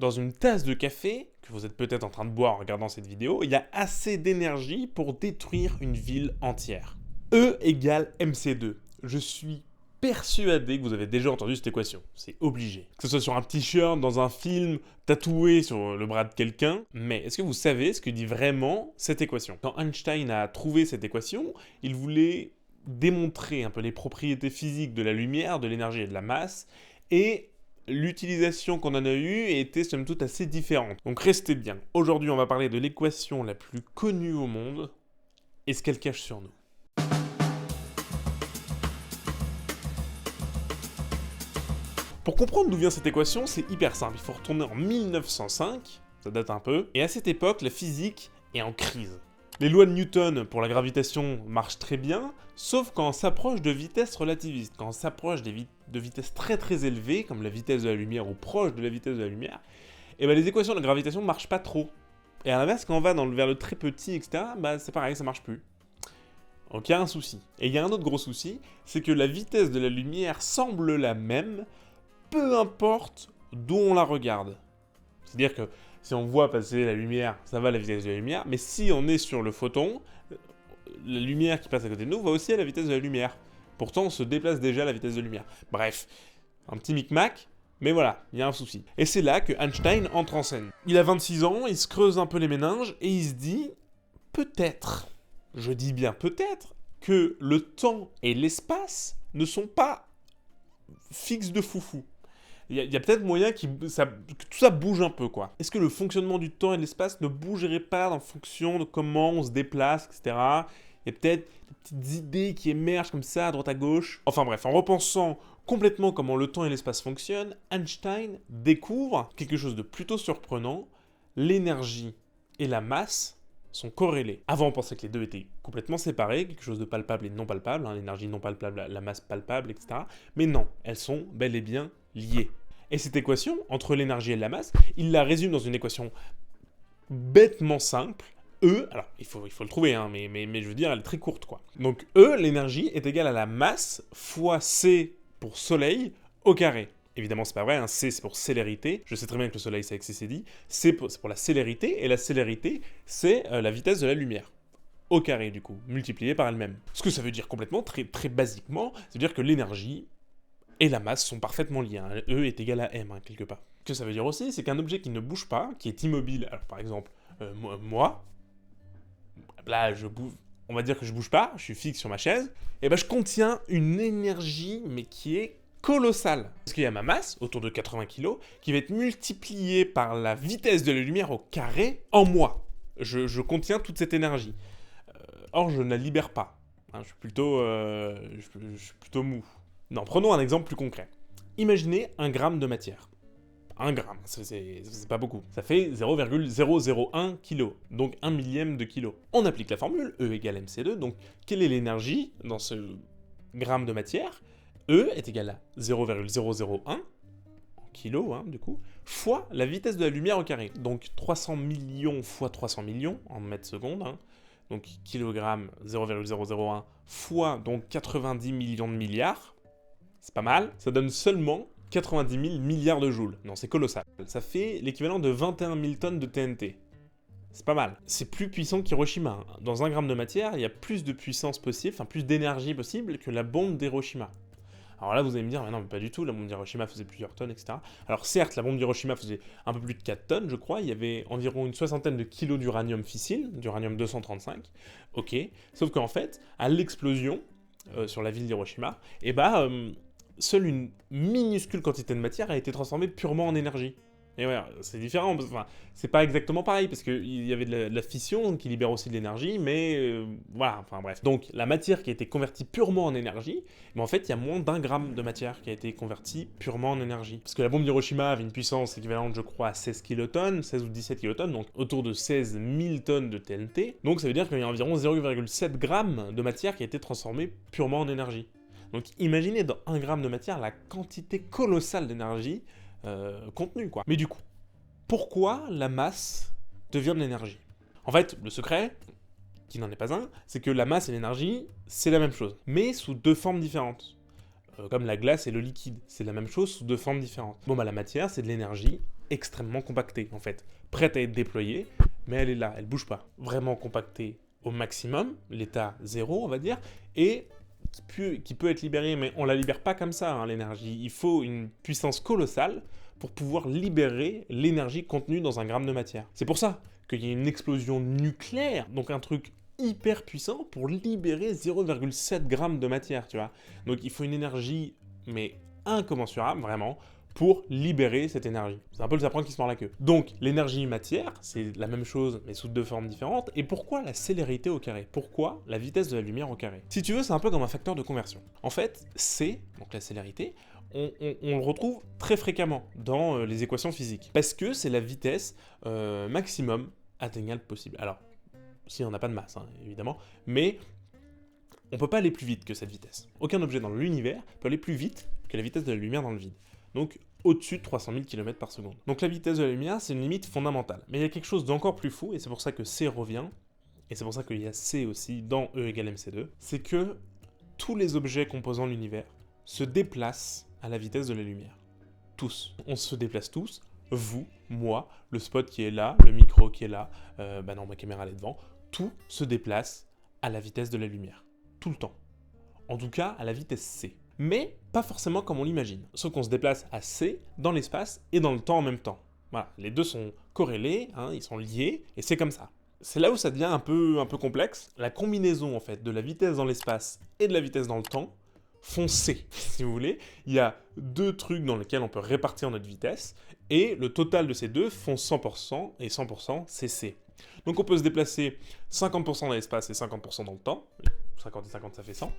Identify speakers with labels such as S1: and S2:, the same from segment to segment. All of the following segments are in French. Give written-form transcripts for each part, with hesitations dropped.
S1: Dans une tasse de café, que vous êtes peut-être en train de boire en regardant cette vidéo, il y a assez d'énergie pour détruire une ville entière. E égale mc2. Je suis persuadé que vous avez déjà entendu cette équation. C'est obligé. Que ce soit sur un t-shirt, dans un film, tatoué sur le bras de quelqu'un. Mais est-ce que vous savez ce que dit vraiment cette équation? Quand Einstein a trouvé cette équation, il voulait démontrer un peu les propriétés physiques de la lumière, de l'énergie et de la masse, et l'utilisation qu'on en a eue était somme toute assez différente. Donc restez bien. Aujourd'hui, on va parler de l'équation la plus connue au monde et ce qu'elle cache sur nous. Pour comprendre d'où vient cette équation, c'est hyper simple. Il faut retourner en 1905, ça date un peu, et à cette époque, la physique est en crise. Les lois de Newton pour la gravitation marchent très bien, sauf quand on s'approche de vitesses relativistes, quand on s'approche de vitesses très très élevées, comme la vitesse de la lumière ou proche de la vitesse de la lumière, et ben les équations de la gravitation ne marchent pas trop. Et à l'inverse, quand on va vers le très petit, etc., c'est pareil, ça marche plus. Donc il y a un souci. Et il y a un autre gros souci, c'est que la vitesse de la lumière semble la même, peu importe d'où on la regarde. C'est-à-dire que si on voit passer la lumière, ça va à la vitesse de la lumière, mais si on est sur le photon, la lumière qui passe à côté de nous va aussi à la vitesse de la lumière. Pourtant, on se déplace déjà à la vitesse de la lumière. Bref, un petit micmac, mais voilà, il y a un souci. Et c'est là que Einstein entre en scène. Il a 26 ans, il se creuse un peu les méninges, et il se dit, peut-être, je dis bien peut-être, que le temps et l'espace ne sont pas fixes de foufou. Il y a peut-être moyen que tout ça bouge un peu, quoi. Est-ce que le fonctionnement du temps et de l'espace ne bougerait pas en fonction de comment on se déplace, etc. Il y a peut-être des petites idées qui émergent comme ça, à droite à gauche. Enfin bref, en repensant complètement comment le temps et l'espace fonctionnent, Einstein découvre quelque chose de plutôt surprenant. L'énergie et la masse sont corrélées. Avant, on pensait que les deux étaient complètement séparés, quelque chose de palpable et non palpable, l'énergie non palpable, la masse palpable, etc. Mais non, elles sont bel et bien liées. Et cette équation, entre l'énergie et la masse, il la résume dans une équation bêtement simple. E, alors il faut le trouver, hein, mais je veux dire, elle est très courte, quoi. Donc E, l'énergie, est égale à la masse fois C pour soleil au carré. Évidemment, c'est pas vrai, hein. C c'est pour célérité. Je sais très bien que le soleil c'est avec CCD. C'est pour la célérité, et la célérité, c'est la vitesse de la lumière. Au carré, du coup, multiplié par elle-même. Ce que ça veut dire complètement, très, très basiquement, ça veut dire que l'énergie et la masse sont parfaitement liées. Hein. E est égal à m, hein, quelque part. Ce que ça veut dire aussi, c'est qu'un objet qui ne bouge pas, qui est immobile, alors par exemple, moi, là, on va dire que je bouge pas, je suis fixe sur ma chaise, et ben je contiens une énergie, mais qui est colossale. Parce qu'il y a ma masse, autour de 80 kg, qui va être multipliée par la vitesse de la lumière au carré en moi. Je contiens toute cette énergie. Or, je ne la libère pas. Hein, je suis plutôt mou. Non, prenons un exemple plus concret. Imaginez 1 gramme de matière. 1 gramme, c'est pas beaucoup. Ça fait 0,001 kg, donc 1 millième de kilo. On applique la formule, E égale mc2, donc quelle est l'énergie dans ce gramme de matière? E est égal à 0,001 kg, hein, du coup, fois la vitesse de la lumière au carré. Donc 300 millions fois 300 millions en mètres secondes, hein. Donc kilogramme 0,001 fois donc 90 millions de milliards. C'est pas mal. Ça donne seulement 90 000 milliards de joules. Non, c'est colossal. Ça fait l'équivalent de 21 000 tonnes de TNT. C'est pas mal. C'est plus puissant qu'Hiroshima. Dans 1 gramme de matière, il y a plus de puissance possible, enfin plus d'énergie possible que la bombe d'Hiroshima. Alors là, vous allez me dire, mais non, mais pas du tout, la bombe d'Hiroshima faisait plusieurs tonnes, etc. Alors certes, la bombe d'Hiroshima faisait un peu plus de 4 tonnes, je crois. Il y avait environ une soixantaine de kilos d'uranium fissile, d'uranium 235. Ok. Sauf qu'en fait, à l'explosion, sur la ville d'Hiroshima, seule une minuscule quantité de matière a été transformée purement en énergie. Et ouais, c'est différent, enfin, c'est pas exactement pareil, parce qu'il y avait de la fission qui libère aussi de l'énergie, mais voilà, enfin bref. Donc la matière qui a été convertie purement en énergie, mais en fait il y a moins d'1 gramme de matière qui a été convertie purement en énergie. Parce que la bombe d'Hiroshima avait une puissance équivalente, je crois, à 16 kilotonnes, 16 ou 17 kilotonnes, donc autour de 16 000 tonnes de TNT. Donc ça veut dire qu'il y a environ 0,7 grammes de matière qui a été transformée purement en énergie. Donc imaginez dans 1 gramme de matière la quantité colossale d'énergie contenue, quoi. Mais du coup, pourquoi la masse devient de l'énergie? En fait, le secret, qui n'en est pas un, c'est que la masse et l'énergie, c'est la même chose, mais sous 2 formes différentes. comme la glace et le liquide. C'est la même chose sous deux formes différentes. Bon bah la matière, c'est de l'énergie extrêmement compactée en fait, prête à être déployée, mais elle est là, elle bouge pas. Vraiment compactée au maximum, l'état 0 on va dire, et qui peut être libérée, mais on la libère pas comme ça, hein, l'énergie. Il faut une puissance colossale pour pouvoir libérer l'énergie contenue dans un gramme de matière. C'est pour ça qu'il y a une explosion nucléaire, donc un truc hyper puissant pour libérer 0,7 grammes de matière, tu vois. Donc il faut une énergie, mais incommensurable, vraiment, pour libérer cette énergie. C'est un peu le serpent qui se mord la queue. Donc l'énergie matière, c'est la même chose, mais sous deux formes différentes. Et pourquoi la célérité au carré? Pourquoi la vitesse de la lumière au carré? Si tu veux, c'est un peu comme un facteur de conversion. En fait, C, donc la célérité, on le retrouve très fréquemment dans les équations physiques. Parce que c'est la vitesse maximum atteignable possible. Alors, si on n'a pas de masse, hein, évidemment, mais on ne peut pas aller plus vite que cette vitesse. Aucun objet dans l'univers peut aller plus vite que la vitesse de la lumière dans le vide. Donc, au-dessus de 300 000 km par seconde. Donc la vitesse de la lumière, c'est une limite fondamentale. Mais il y a quelque chose d'encore plus fou, et c'est pour ça que C revient, et c'est pour ça qu'il y a C aussi dans E égale mc2, c'est que tous les objets composant l'univers se déplacent à la vitesse de la lumière. Tous. On se déplace tous, vous, moi, le spot qui est là, le micro qui est là, non, ma caméra elle est devant, tout se déplace à la vitesse de la lumière. Tout le temps. En tout cas, à la vitesse C. Mais pas forcément comme on l'imagine. Sauf qu'on se déplace à C dans l'espace et dans le temps en même temps. Voilà, les deux sont corrélés, hein, ils sont liés, et c'est comme ça. C'est là où ça devient un peu complexe. La combinaison en fait de la vitesse dans l'espace et de la vitesse dans le temps font C, si vous voulez. Il y a deux trucs dans lesquels on peut répartir notre vitesse, et le total de ces deux font 100%, et 100% c'est C. Donc on peut se déplacer 50% dans l'espace et 50% dans le temps. 50 et 50 ça fait 100.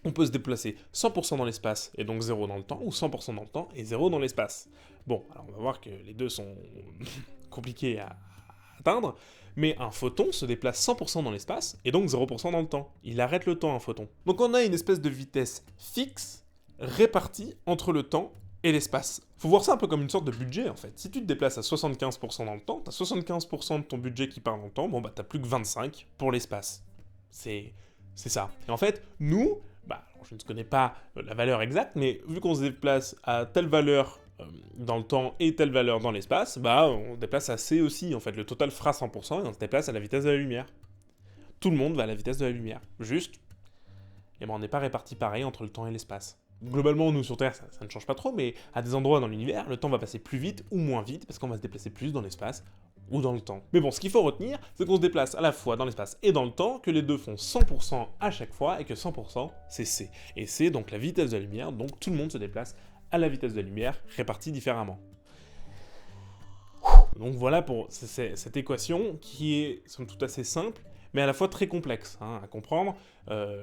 S1: On peut se déplacer 100% dans l'espace et donc 0 dans le temps, ou 100% dans le temps et 0 dans l'espace. Bon, alors on va voir que les deux sont compliqués à atteindre, mais un photon se déplace 100% dans l'espace et donc 0% dans le temps. Il arrête le temps, un photon. Donc on a une espèce de vitesse fixe répartie entre le temps et l'espace. Faut voir ça un peu comme une sorte de budget en fait. Si tu te déplaces à 75% dans le temps, t'as 75% de ton budget qui part dans le temps, bon bah t'as plus que 25 pour l'espace. C'est ça. Et en fait, nous, je ne connais pas la valeur exacte, mais vu qu'on se déplace à telle valeur dans le temps et telle valeur dans l'espace, on se déplace à C aussi. En fait, le total fera 100% et on se déplace à la vitesse de la lumière. Tout le monde va à la vitesse de la lumière. Juste, on n'est pas répartis pareil entre le temps et l'espace. Globalement, nous sur Terre, ça ne change pas trop, mais à des endroits dans l'univers, le temps va passer plus vite ou moins vite parce qu'on va se déplacer plus dans l'espace ou dans le temps. Mais bon, ce qu'il faut retenir, c'est qu'on se déplace à la fois dans l'espace et dans le temps, que les deux font 100% à chaque fois, et que 100% c'est C. Et c'est donc la vitesse de la lumière, donc tout le monde se déplace à la vitesse de la lumière, répartie différemment. Donc voilà pour cette équation qui est, somme toute, assez simple, mais à la fois très complexe à comprendre.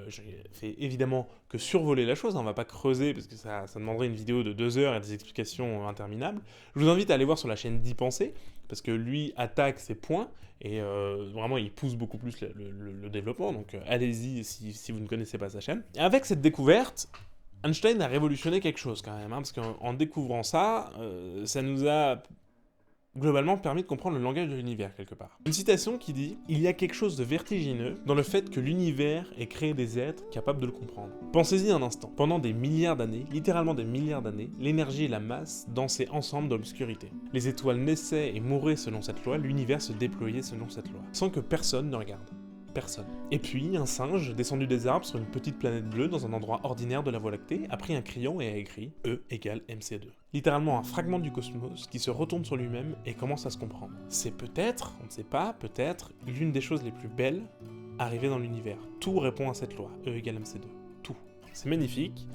S1: J'ai fait évidemment que survoler la chose, on va pas creuser parce que ça demanderait une vidéo de 2 heures et des explications interminables. Je vous invite à aller voir sur la chaîne d'Y Penser, parce que lui attaque ses points, et vraiment il pousse beaucoup plus le développement, donc allez-y si vous ne connaissez pas sa chaîne. Et avec cette découverte, Einstein a révolutionné quelque chose quand même, parce qu'en découvrant ça, ça nous a globalement permis de comprendre le langage de l'univers quelque part. Une citation qui dit « Il y a quelque chose de vertigineux dans le fait que l'univers ait créé des êtres capables de le comprendre. Pensez-y un instant. Pendant des milliards d'années, littéralement des milliards d'années, l'énergie et la masse dansaient ensemble dans l'obscurité. Les étoiles naissaient et mouraient selon cette loi, l'univers se déployait selon cette loi, sans que personne ne regarde. Personne. Et puis, un singe, descendu des arbres sur une petite planète bleue dans un endroit ordinaire de la Voie lactée, a pris un crayon et a écrit E égale mc2. Littéralement un fragment du cosmos qui se retourne sur lui-même et commence à se comprendre. C'est peut-être, on ne sait pas, peut-être, l'une des choses les plus belles arrivées dans l'univers. Tout répond à cette loi, E égale mc2. Tout. C'est magnifique,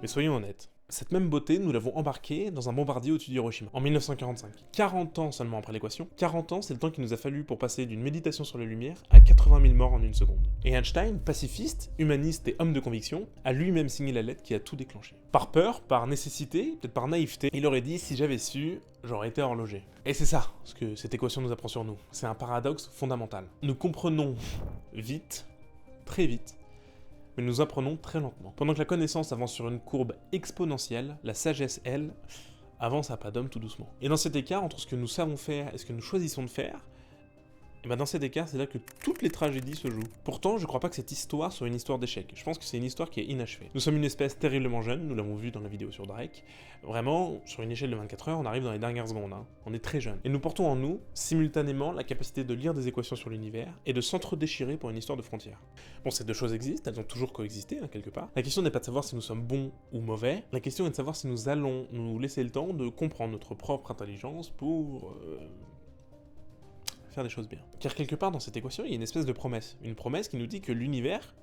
S1: mais soyons honnêtes. Cette même beauté, nous l'avons embarquée dans un bombardier au-dessus d'Hiroshima, en 1945. 40 ans seulement après l'équation. 40 ans, c'est le temps qu'il nous a fallu pour passer d'une méditation sur la lumière à 80 000 morts en une seconde. Et Einstein, pacifiste, humaniste et homme de conviction, a lui-même signé la lettre qui a tout déclenché. Par peur, par nécessité, peut-être par naïveté, il aurait dit « si j'avais su, j'aurais été horloger ». Et c'est ça, ce que cette équation nous apprend sur nous. C'est un paradoxe fondamental. Nous comprenons vite, très vite, mais nous apprenons très lentement. Pendant que la connaissance avance sur une courbe exponentielle, la sagesse, elle, avance à pas d'homme tout doucement. Et dans cet écart, entre ce que nous savons faire et ce que nous choisissons de faire, Et ben dans cet écart, c'est là que toutes les tragédies se jouent. Pourtant, je crois pas que cette histoire soit une histoire d'échec. Je pense que c'est une histoire qui est inachevée. Nous sommes une espèce terriblement jeune, nous l'avons vu dans la vidéo sur Drake. Vraiment, sur une échelle de 24 heures, on arrive dans les dernières secondes. Hein. On est très jeune. Et nous portons en nous, simultanément, la capacité de lire des équations sur l'univers et de s'entre-déchirer pour une histoire de frontières. Bon, ces deux choses existent, elles ont toujours coexisté, hein, quelque part. La question n'est pas de savoir si nous sommes bons ou mauvais, la question est de savoir si nous allons nous laisser le temps de comprendre notre propre intelligence pour... faire des choses bien. Car quelque part dans cette équation, il y a une espèce de promesse. Une promesse qui nous dit que l'univers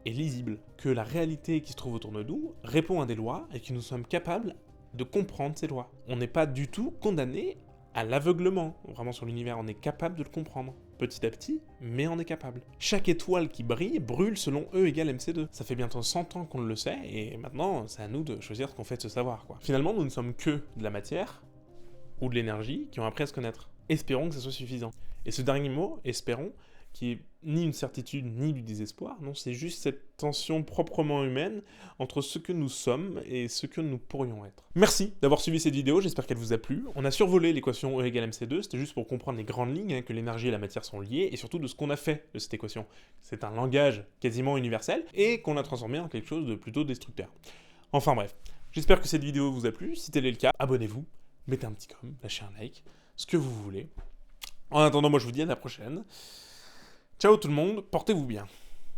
S1: est lisible, que la réalité qui se trouve autour de nous répond à des lois et que nous sommes capables de comprendre ces lois. On n'est pas du tout condamné à l'aveuglement, vraiment sur l'univers, on est capable de le comprendre. Petit à petit, mais on est capable. Chaque étoile qui brille brûle selon E égale MC2. Ça fait bientôt 100 ans qu'on le sait, et maintenant, c'est à nous de choisir ce qu'on fait de ce savoir, quoi. Finalement, nous ne sommes que de la matière, ou de l'énergie, qui ont appris à se connaître. Espérons que ça soit suffisant. Et ce dernier mot, espérons, qui est ni une certitude ni du désespoir, non, c'est juste cette tension proprement humaine entre ce que nous sommes et ce que nous pourrions être. Merci d'avoir suivi cette vidéo, j'espère qu'elle vous a plu. On a survolé l'équation E égale MC2, c'était juste pour comprendre les grandes lignes, hein, que l'énergie et la matière sont liées, et surtout de ce qu'on a fait de cette équation. C'est un langage quasiment universel, et qu'on a transformé en quelque chose de plutôt destructeur. Enfin bref, j'espère que cette vidéo vous a plu, si tel est le cas, abonnez-vous, mettez un petit com, lâchez un like, ce que vous voulez. En attendant, moi je vous dis à la prochaine. Ciao tout le monde, portez-vous bien.